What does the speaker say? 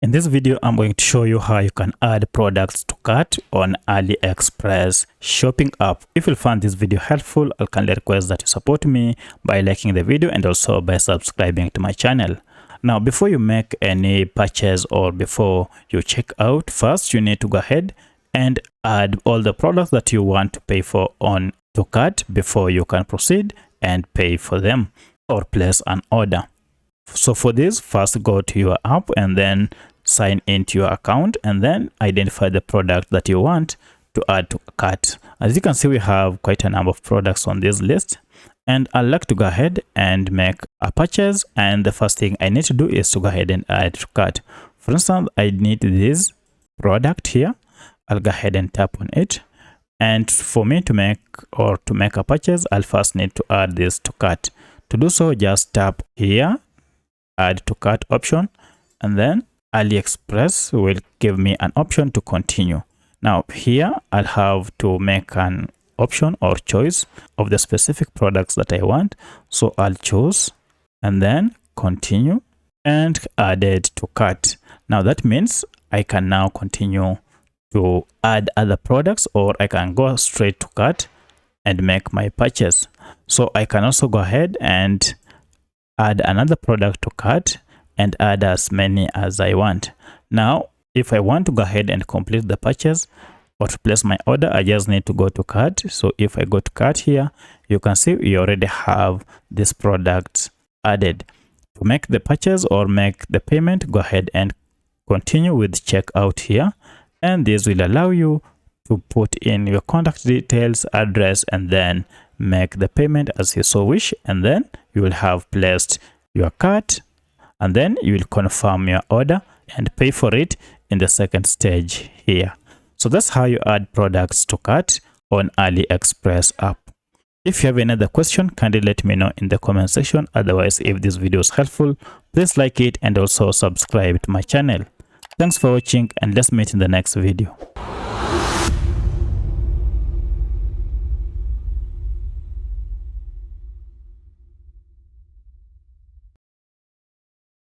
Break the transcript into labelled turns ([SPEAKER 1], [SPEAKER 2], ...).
[SPEAKER 1] In this video, I'm going to show you how you can add products to cart on AliExpress shopping app. If you find this video helpful, I kindly request that you support me by liking the video and also by subscribing to my channel. Now, before you make any purchase or before you check out, first you need to go ahead and add all the products that you want to pay for on to cart before you can proceed and pay for them or place an order. So for this, first go to your app and then sign into your account and then identify the product that you want to add to cart. As you can see, we have quite a number of products on this list, and I'd like to go ahead and make a purchase. And the first thing I need to do is to go ahead and add to cart. For instance, I need this product here. I'll go ahead and tap on it. And for me to make a purchase, I'll first need to add this to cart. To do so, just tap here, add to cart option, and then AliExpress will give me an option to continue. Now here I'll have to make an option or choice of the specific products that I want. So I'll choose and then continue and add it to cart. Now that means I can now continue to add other products, or I can go straight to cart and make my purchase. So I can also go ahead and add another product to cart and add as many as I want. Now, if I want to go ahead and complete the purchase or to place my order, I just need to go to cart. So if I go to cart here, you can see we already have this product added. To make the purchase or make the payment, go ahead and continue with checkout here. And this will allow you to put in your contact details, address, and then make the payment as you so wish. And then you will have placed your cart, and then you will confirm your order and pay for it in the second stage here. So that's how you add products to cart on AliExpress app. If you have another question, kindly let me know in the comment section. Otherwise, if this video is helpful, please like it and also subscribe to my channel. Thanks for watching, and let's meet in the next video.